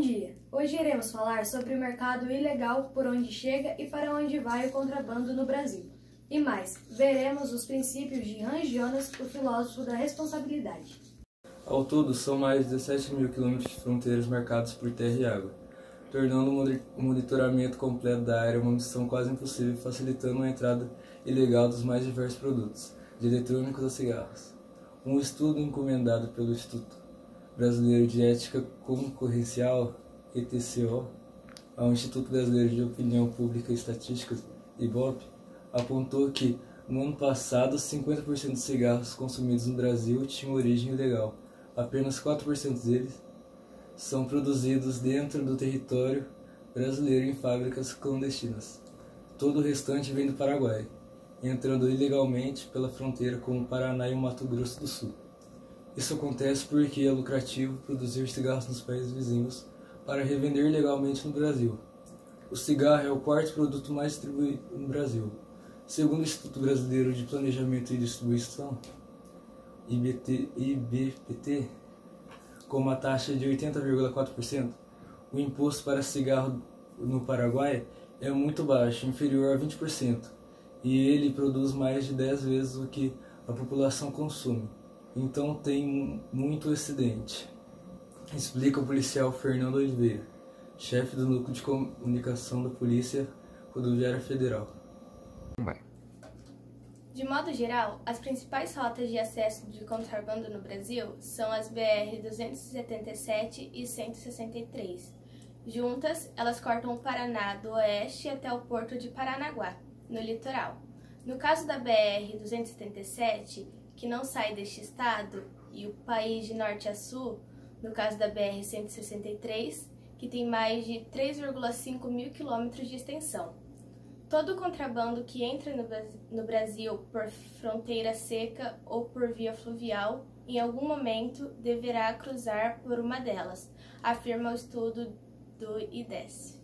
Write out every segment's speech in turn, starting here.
dia! Hoje iremos falar sobre o mercado ilegal, por onde chega e para onde vai o contrabando no Brasil. E mais, veremos os princípios de Hans Jonas, o filósofo da responsabilidade. Ao todo, são mais de 17 mil quilômetros de fronteiras marcados por terra e água, tornando o monitoramento completo da área uma missão quase impossível, facilitando a entrada ilegal dos mais diversos produtos, de eletrônicos a cigarros. Um estudo encomendado pelo Instituto Brasileiro de Ética Concorrencial, ETCO, ao Instituto Brasileiro de Opinião Pública e Estatísticas, IBOP, apontou que, no ano passado, 50% dos cigarros consumidos no Brasil tinham origem ilegal. Apenas 4% deles são produzidos dentro do território brasileiro em fábricas clandestinas. Todo o restante vem do Paraguai, entrando ilegalmente pela fronteira com o Paraná e o Mato Grosso do Sul. Isso acontece porque é lucrativo produzir cigarros nos países vizinhos para revender legalmente no Brasil. O cigarro é o quarto produto mais distribuído no Brasil. Segundo o Instituto Brasileiro de Planejamento e Distribuição, IBPT, com uma taxa de 80,4%, o imposto para cigarro no Paraguai é muito baixo, inferior a 20%, e ele produz mais de 10 vezes o que a população consome. Então tem muito excedente, explica o policial Fernando Oliveira, chefe do Núcleo de Comunicação da Polícia Rodoviária Federal. De modo geral, as principais rotas de acesso de contrabando no Brasil são as BR-277 e 163. Juntas, elas cortam o Paraná do oeste até o porto de Paranaguá, no litoral. No caso da BR-277, que não sai deste estado, e o país de norte a sul, no caso da BR-163, que tem mais de 3,5 mil quilômetros de extensão. Todo o contrabando que entra no Brasil por fronteira seca ou por via fluvial, em algum momento deverá cruzar por uma delas, afirma o estudo do IDESF.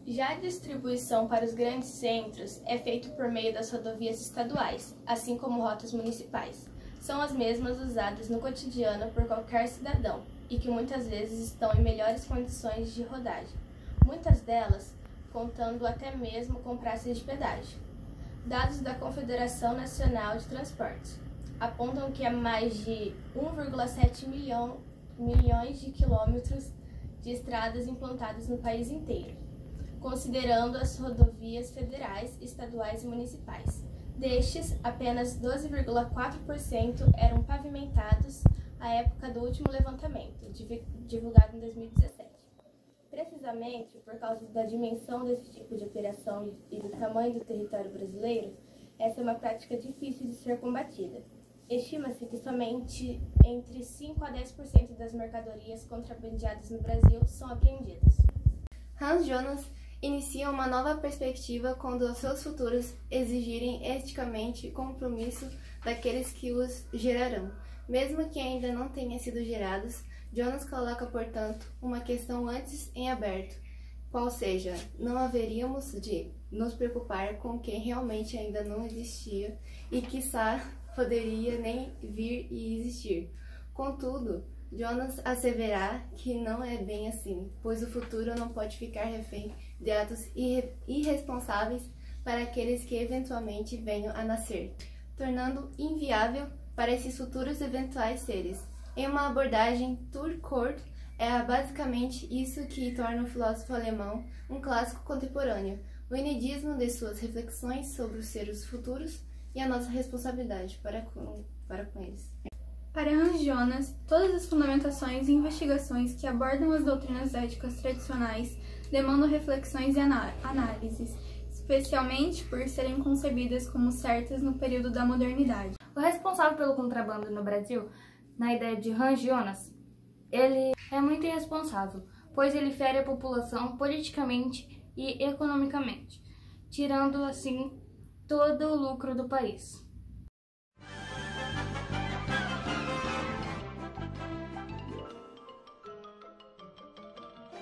Já a distribuição para os grandes centros é feita por meio das rodovias estaduais, assim como rotas municipais. São as mesmas usadas no cotidiano por qualquer cidadão e que muitas vezes estão em melhores condições de rodagem. Muitas delas contando até mesmo com praças de pedágio. Dados da Confederação Nacional de Transportes apontam que há mais de 1,7 milhões de quilômetros de estradas implantadas no país inteiro, considerando as rodovias federais, estaduais e municipais. Destes, apenas 12,4% eram pavimentados à época do último levantamento, divulgado em 2017. Precisamente por causa da dimensão desse tipo de operação e do tamanho do território brasileiro, essa é uma prática difícil de ser combatida. Estima-se que somente entre 5 a 10% das mercadorias contrabandeadas no Brasil são apreendidas. Hans Jonas inicia uma nova perspectiva quando os seus futuros exigirem eticamente compromisso daqueles que os gerarão, mesmo que ainda não tenham sido gerados. Jonas coloca, portanto, uma questão antes em aberto, qual seja, não haveríamos de nos preocupar com quem realmente ainda não existia e quiçá poderia nem vir e existir. Contudo, Jonas assevera que não é bem assim, pois o futuro não pode ficar refém de atos irresponsáveis para aqueles que eventualmente venham a nascer, tornando inviável para esses futuros eventuais seres. Em uma abordagem Tour-Court, é basicamente isso que torna o filósofo alemão um clássico contemporâneo, o enedismo de suas reflexões sobre os seres futuros e a nossa responsabilidade para com eles. Para Hans Jonas, todas as fundamentações e investigações que abordam as doutrinas éticas tradicionais demandam reflexões e análises, especialmente por serem concebidas como certas no período da modernidade. O responsável pelo contrabando no Brasil, na ideia de Hans Jonas, ele é muito irresponsável, pois ele fere a população politicamente e economicamente, tirando assim todo o lucro do país.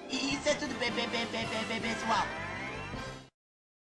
Isso é tudo, pessoal.